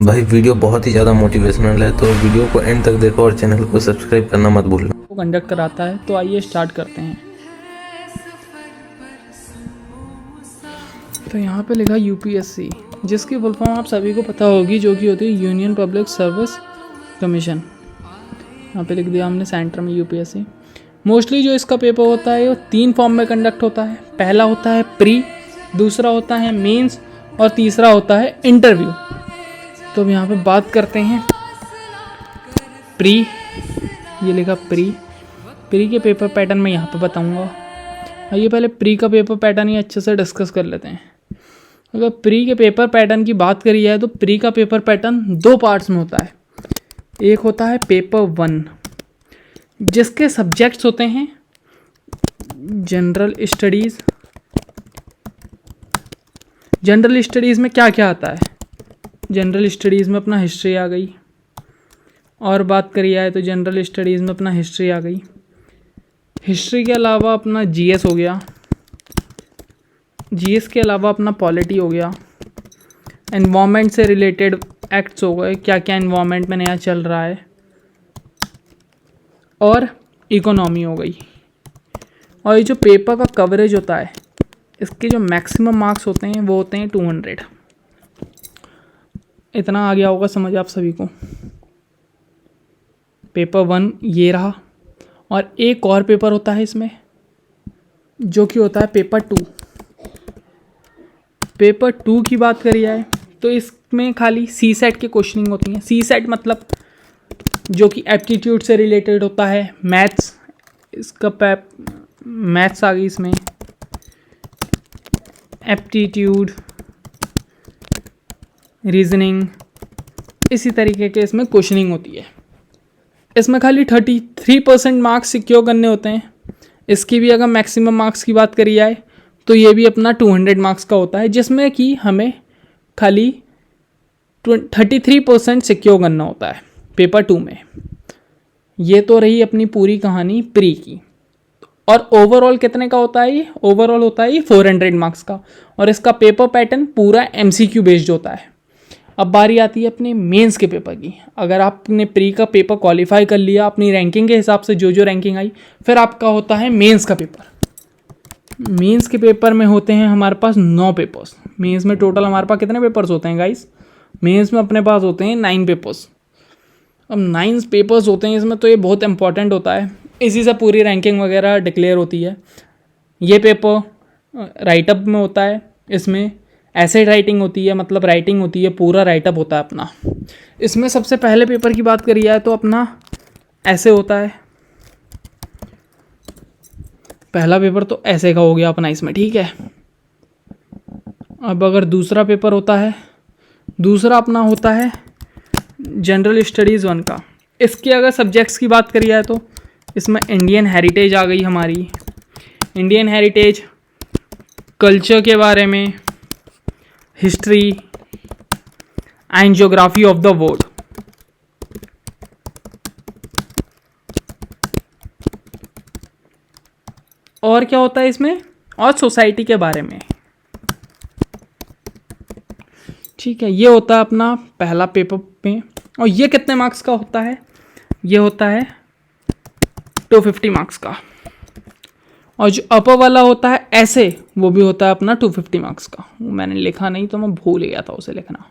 भाई वीडियो बहुत ही ज़्यादा मोटिवेशनल है, तो वीडियो को एंड तक देखो और चैनल को सब्सक्राइब करना मत भूलना। को कंडक्ट कराता है। तो आइए स्टार्ट करते हैं। तो यहाँ पे लिखा यूपीएससी, जिसकी फुल फॉर्म आप सभी को पता होगी, जो कि होती है यूनियन पब्लिक सर्विस कमीशन। यहाँ पे लिख दिया हमने सेंटर में यूपीएससी। मोस्टली जो इसका पेपर होता है वो 3 फॉर्म में कंडक्ट होता है। पहला होता है प्री, दूसरा होता है मेंस और तीसरा होता है इंटरव्यू। तो अब यहाँ पे बात करते हैं प्री। ये लिखा प्री के पेपर पैटर्न में यहाँ पे बताऊँगा। आइए पहले प्री का पेपर पैटर्न ही अच्छे से डिस्कस कर लेते हैं। अगर प्री के पेपर पैटर्न की बात करी जाए तो प्री का पेपर पैटर्न 2 पार्ट्स में होता है। एक होता है पेपर 1, जिसके सब्जेक्ट्स होते हैं जनरल स्टडीज़। जनरल स्टडीज़ में क्या क्या आता है? जनरल स्टडीज़ में अपना हिस्ट्री आ गई, और बात करी जाए तो जनरल स्टडीज़ में अपना हिस्ट्री आ गई। हिस्ट्री के अलावा अपना जीएस हो गया, जीएस के अलावा अपना पॉलिटी हो गया, एनवायरनमेंट से रिलेटेड एक्ट्स हो गए, क्या क्या एनवायरनमेंट में नया चल रहा है, और इकोनॉमी हो गई। और ये जो पेपर का कवरेज होता है, इसके जो मैक्सिमम मार्क्स होते हैं वो होते हैं 200। इतना आ गया होगा समझ आप सभी को। पेपर 1 ये रहा, और एक और पेपर होता है इसमें, जो कि होता है पेपर 2। पेपर 2 की बात करी जाए तो इसमें खाली सी सेट की क्वेश्चनिंग होती है। सी सेट मतलब जो कि एप्टीट्यूड से रिलेटेड होता है, मैथ्स, इसका मैथ्स आ गई इसमें, एप्टीट्यूड, रीजनिंग, इसी तरीके के इसमें क्वेश्चनिंग होती है। इसमें खाली 33% मार्क्स सिक्योर करने होते हैं। इसकी भी अगर मैक्सिमम मार्क्स की बात करी जाए तो ये भी अपना 200 मार्क्स का होता है, जिसमें कि हमें खाली 33% सिक्योर करना होता है पेपर 2 में। ये तो रही अपनी पूरी कहानी प्री की। और ओवरऑल कितने का होता है ये? ओवरऑल होता है ये 400 मार्क्स का, और इसका पेपर पैटर्न पूरा एमसीक्यू बेस्ड होता है। अब बारी आती है अपने मेंस के पेपर की। अगर आपने प्री का पेपर क्वालिफाई कर लिया अपनी रैंकिंग के हिसाब से, जो रैंकिंग आई, फिर आपका होता है मेंस का पेपर। मेंस के पेपर में होते हैं हमारे पास 9 पेपर्स। मेंस में टोटल हमारे पास कितने पेपर्स होते हैं गाइस? मेंस में अपने पास होते हैं 9 पेपर्स। अब 9 पेपर्स होते हैं इसमें, तो ये बहुत इंपॉर्टेंट होता है। इसी से पूरी रैंकिंग वगैरह डिक्लेयर होती है। ये पेपर राइटअप में होता है। इसमें ऐसे राइटिंग होती है, मतलब राइटिंग होती है, पूरा राइटअप होता है अपना। इसमें सबसे पहले पेपर की बात करी जाए तो अपना ऐसे होता है। पहला पेपर तो ऐसे का हो गया अपना इसमें, ठीक है। अब अगर दूसरा पेपर होता है, दूसरा अपना होता है जनरल स्टडीज़ 1 का। इसके अगर सब्जेक्ट्स की बात करी जाए तो इसमें इंडियन हेरिटेज आ गई हमारी। इंडियन हेरिटेज, कल्चर के बारे में, history and geography of the world. और क्या होता है इसमें? और सोसाइटी के बारे में, ठीक है। ये होता है अपना पहला पेपर में। और ये कितने मार्क्स का होता है? ये होता है 250 मार्क्स का। और जो अपर वाला होता है ऐसे, वो भी होता है अपना 250 मार्क्स का। वो मैंने लिखा नहीं तो मैं भूल गया था उसे लिखना।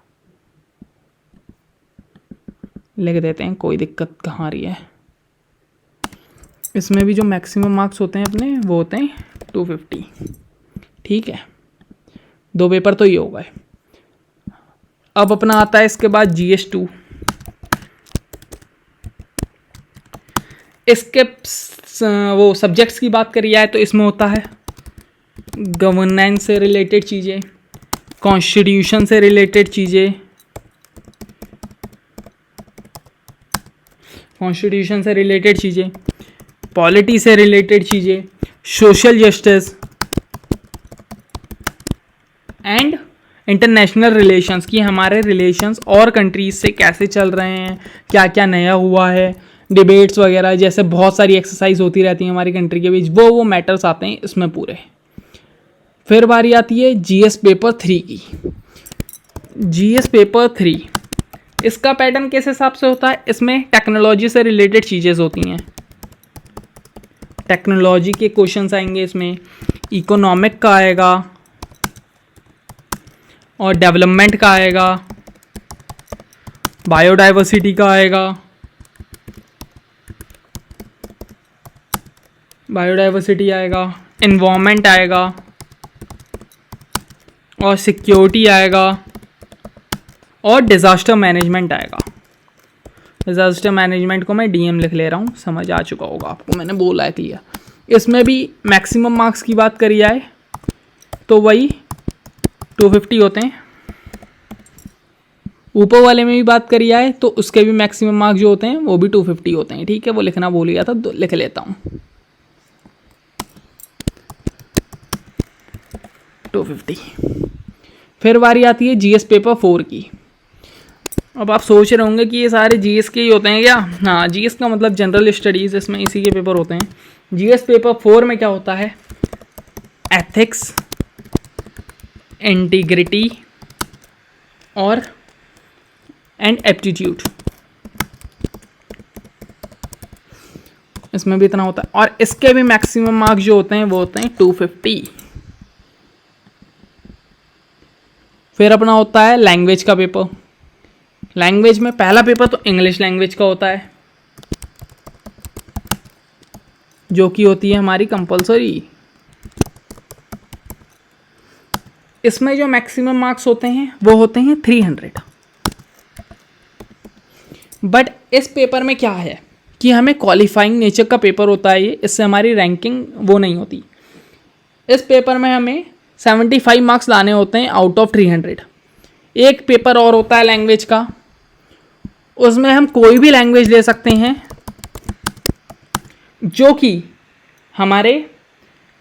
लिख देते हैं, कोई दिक्कत कहाँ आ रही है। इसमें भी जो मैक्सिमम मार्क्स होते हैं अपने, वो होते हैं 250, ठीक है। 2 पेपर तो ये हो गए। अब अपना आता है इसके बाद GS2। इसके वो सब्जेक्ट्स की बात करी जाए तो इसमें होता है गवर्नेंस से रिलेटेड चीज़ें, कॉन्स्टिट्यूशन से रिलेटेड चीज़ें, कॉन्स्टिट्यूशन से रिलेटेड चीज़ें, पॉलिटी से रिलेटेड चीज़ें, social justice and international relations, की हमारे रिलेशंस और कंट्रीज से कैसे चल रहे हैं, क्या क्या नया हुआ है, डिबेट्स वगैरह, जैसे बहुत सारी एक्सरसाइज होती रहती है हमारी कंट्री के बीच, वो मैटर्स आते हैं इसमें पूरे। फिर बारी आती है GS पेपर 3 की। GS पेपर 3 इसका पैटर्न किस हिसाब से होता है, इसमें टेक्नोलॉजी से रिलेटेड चीज़ें होती हैं, टेक्नोलॉजी के क्वेश्चंस आएंगे इसमें, इकोनॉमिक का आएगा और डेवलपमेंट का आएगा, बायोडाइवर्सिटी का आएगा, बायोडाइवर्सिटी आएगा, इन्वायरमेंट आएगा और सिक्योरिटी आएगा और डिज़ास्टर मैनेजमेंट आएगा। डिज़ास्टर मैनेजमेंट को मैं डीएम लिख ले रहा हूँ, समझ आ चुका होगा आपको, मैंने बोला है क्लियर। इसमें भी मैक्सिमम मार्क्स की बात करी जाए तो वही 250 होते हैं। ऊपर वाले में भी बात करी जाए तो उसके भी मैक्सिमम मार्क्स जो होते हैं वो भी 250 होते हैं। ठीक है, वो लिखना भूल गया था तो लिख लेता हूँ 250। फिर बारी आती है जीएस पेपर 4 की। अब आप सोच रहे होंगे कि ये सारे जीएस के ही होते हैं क्या? हाँ, जीएस का मतलब जनरल स्टडीज़, इसमें इसी के पेपर होते हैं। जीएस पेपर 4 में क्या होता है? एथिक्स, इंटीग्रिटी और एंड एप्टीट्यूड, इसमें भी इतना होता है। और इसके भी मैक्सिमम मार्क्स जो होते हैं वो होते हैं 250। फिर अपना होता है लैंग्वेज का पेपर। लैंग्वेज में पहला पेपर तो इंग्लिश लैंग्वेज का होता है, जो कि होती है हमारी कंपलसरी। इसमें जो मैक्सिमम मार्क्स होते हैं वो होते हैं 300। बट इस पेपर में क्या है कि हमें क्वालिफाइंग नेचर का पेपर होता है ये, इससे हमारी रैंकिंग वो नहीं होती। इस पेपर में हमें 75 मार्क्स लाने होते हैं आउट ऑफ 300। एक पेपर और होता है लैंग्वेज का, उसमें हम कोई भी लैंग्वेज ले सकते हैं जो कि हमारे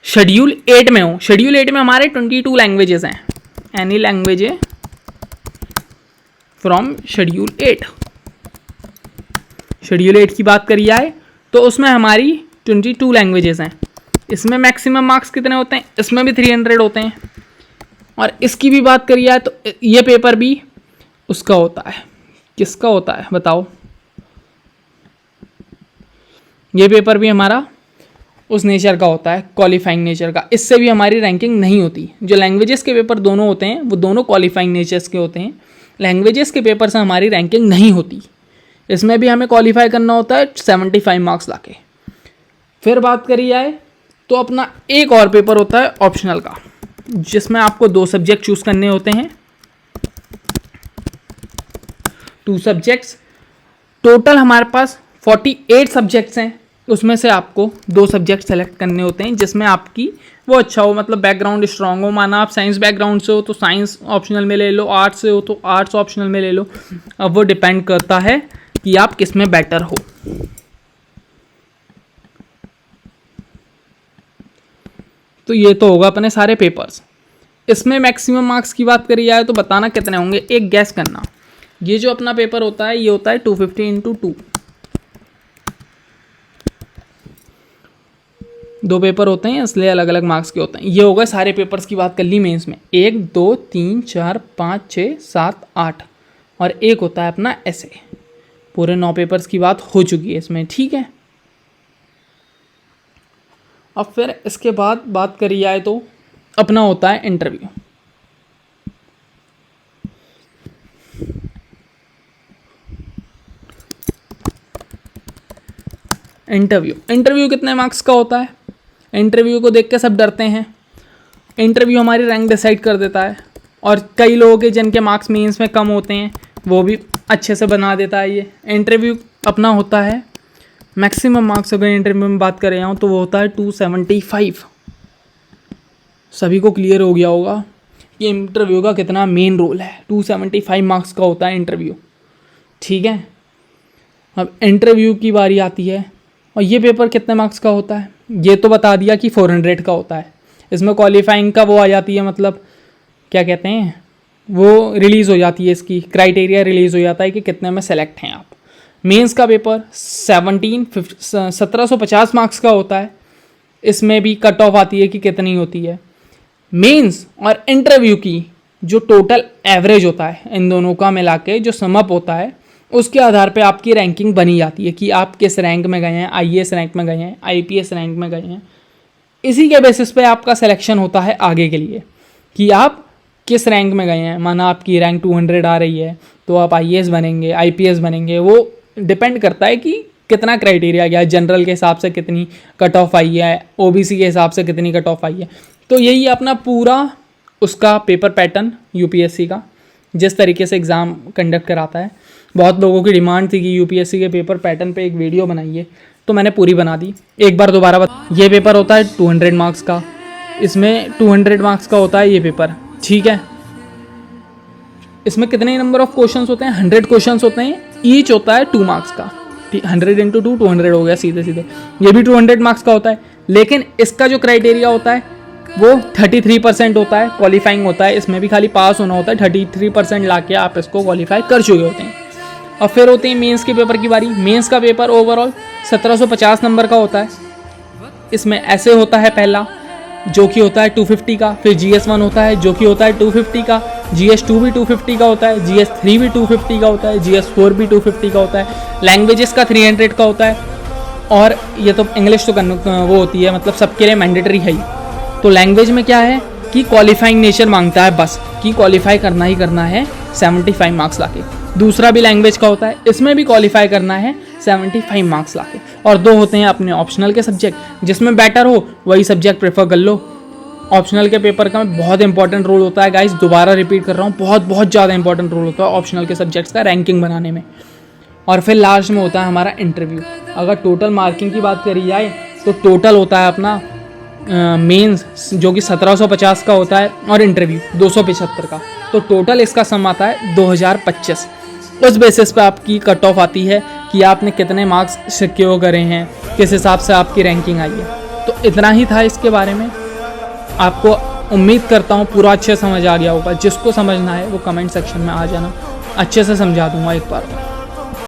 शेड्यूल 8 में हो। शेड्यूल 8 में हमारे 22 लैंग्वेजेस हैं, any language from schedule 8। Schedule 8 की बात करी जाए तो उसमें हमारी 22 लैंग्वेजेस हैं। इसमें मैक्सिमम मार्क्स कितने होते हैं? इसमें भी 300 होते हैं। और इसकी भी बात करी जाए तो ये पेपर भी उसका होता है। किसका होता है बताओ? ये पेपर भी हमारा उस नेचर का होता है, क्वालिफाइंग नेचर का। इससे भी हमारी रैंकिंग नहीं होती। जो लैंग्वेजेस के पेपर दोनों होते हैं वो दोनों क्वालिफाइंग नेचर्स के होते हैं। लैंग्वेजेस के पेपर से हमारी रैंकिंग नहीं होती। इसमें भी हमें क्वालिफाई करना होता है 75 मार्क्स लाके। फिर बात करी जाए तो अपना एक और पेपर होता है ऑप्शनल का, जिसमें आपको 2 सब्जेक्ट चूज करने होते हैं। 2 सब्जेक्ट्स, टोटल हमारे पास 48 सब्जेक्ट्स हैं। उसमें से आपको 2 सब्जेक्ट सेलेक्ट करने होते हैं जिसमें आपकी वो अच्छा हो, मतलब बैकग्राउंड स्ट्रांग हो। माना आप साइंस बैकग्राउंड से हो तो साइंस ऑप्शनल में ले लो, आर्ट्स से हो तो आर्ट्स ऑप्शनल में ले लो। अब वो डिपेंड करता है कि आप किस में बेटर हो। तो ये तो होगा अपने सारे पेपर्स। इसमें मैक्सिमम मार्क्स की बात करी जाए तो बताना कितने होंगे, एक गैस करना। ये जो अपना पेपर होता है ये होता है 250 × 2। 2 पेपर होते हैं इसलिए अलग अलग मार्क्स के होते हैं। ये होगा सारे पेपर्स की बात कर ली मेंस में। 1 2 3 4 5 6 7 8 और एक होता है अपना ऐसे। पूरे 9 पेपर्स की बात हो चुकी है इसमें। ठीक है, अब फिर इसके बाद बात करी जाए तो अपना होता है इंटरव्यू। इंटरव्यू कितने मार्क्स का होता है? इंटरव्यू को देख के सब डरते हैं। इंटरव्यू हमारी रैंक डिसाइड कर देता है। और कई लोगों के जिनके मार्क्स मेंस में कम होते हैं वो भी अच्छे से बना देता है। ये इंटरव्यू अपना होता है मैक्सिमम मार्क्स, अगर इंटरव्यू में बात कर रहा हूँ तो वो होता है 275। सभी को क्लियर हो गया होगा कि इंटरव्यू का कितना मेन रोल है। 275 मार्क्स का होता है इंटरव्यू। ठीक है, अब इंटरव्यू की बारी आती है और ये पेपर कितने मार्क्स का होता है? ये तो बता दिया कि 400 का होता है। इसमें क्वालिफाइंग का वो आ जाती है, मतलब क्या कहते हैं, वो रिलीज़ हो जाती है, इसकी क्राइटेरिया रिलीज़ हो जाता है कि कितने में सेलेक्ट हैं आप। मेंस का पेपर 1750 मार्क्स का होता है। इसमें भी कट ऑफ आती है कि कितनी होती है। मेंस और इंटरव्यू की जो टोटल एवरेज होता है इन दोनों का मिला के जो समअप होता है, उसके आधार पे आपकी रैंकिंग बनी जाती है कि आप किस रैंक में गए हैं, आईएएस रैंक में गए हैं, आईपीएस रैंक में गए हैं। इसी के बेसिस पे आपका सिलेक्शन होता है आगे के लिए कि आप किस रैंक में गए हैं। माना आपकी रैंक 200 आ रही है तो आप आईएएस बनेंगे, आईपीएस बनेंगे। वो डिपेंड करता है कि कितना क्राइटेरिया गया है, जनरल के हिसाब से कितनी कट ऑफ आई है, ओबीसी के हिसाब से कितनी कट ऑफ आई है। तो यही अपना पूरा उसका पेपर पैटर्न यूपीएससी का जिस तरीके से एग्ज़ाम कंडक्ट कराता है। बहुत लोगों की डिमांड थी कि यूपीएससी के पेपर पैटर्न पे एक वीडियो बनाइए, तो मैंने पूरी बना दी। एक बार दोबारा ये पेपर होता है 200 मार्क्स का, इसमें 200 मार्क्स का होता है ये पेपर, ठीक है। इसमें कितने नंबर ऑफ क्वेश्चंस होते हैं? 100 क्वेश्चंस होते हैं, ईच होता है 2 मार्क्स का। 100 × 2 200 हो गया सीधे सीधे। ये भी 200 मार्क्स का होता है, लेकिन इसका जो क्राइटेरिया होता है वो 33% होता है, क्वालिफाइंग होता है। इसमें भी खाली पास होना होता है, 33% ला के आप इसको क्वालिफाई कर चुके होते हैं। और फिर होते हैं मेंस के पेपर की बारी। मेंस का पेपर ओवरऑल 1750 नंबर का होता है। इसमें ऐसे होता है पहला जो कि होता है 250 का, फिर GS1 होता है जो कि होता है 250 का, GS2 भी 250 का होता है, GS3 भी 250 का होता है, GS4 भी 250 का होता है। लैंग्वेजेस का 300 का होता है। और ये तो इंग्लिश तो वो होती है, मतलब सबके लिए मैंडेटरी है ही। तो लैंग्वेज में क्या है कि क्वालिफाइंग नेचर मांगता है बस, कि क्वालिफाई करना ही करना है 75 मार्क्स लाके। दूसरा भी लैंग्वेज का होता है, इसमें भी क्वालिफाई करना है 75 मार्क्स लाके। और 2 होते हैं अपने ऑप्शनल के सब्जेक्ट, जिसमें बेटर हो वही सब्जेक्ट प्रेफर कर लो। ऑप्शनल के पेपर का बहुत इंपॉर्टेंट रोल होता है गाइस, दोबारा रिपीट कर रहा हूँ, बहुत ज़्यादा इंपॉर्टेंट रोल होता है ऑप्शनल के सब्जेक्ट्स का रैंकिंग बनाने में। और फिर लास्ट में होता है हमारा इंटरव्यू। अगर टोटल मार्किंग की बात करी जाए तो टोटल होता है अपना मेंस जो कि 1750 का होता है और इंटरव्यू 275 का। तो टोटल इसका सम आता है 2025। उस बेसिस पे आपकी कट ऑफ आती है कि आपने कितने मार्क्स सिक्योर करे हैं, किस हिसाब से आपकी रैंकिंग आई है। तो इतना ही था इसके बारे में। आपको उम्मीद करता हूँ पूरा अच्छे समझ आ गया होगा। जिसको समझना है वो कमेंट सेक्शन में आ जाना, अच्छे से समझा दूंगा एक बार।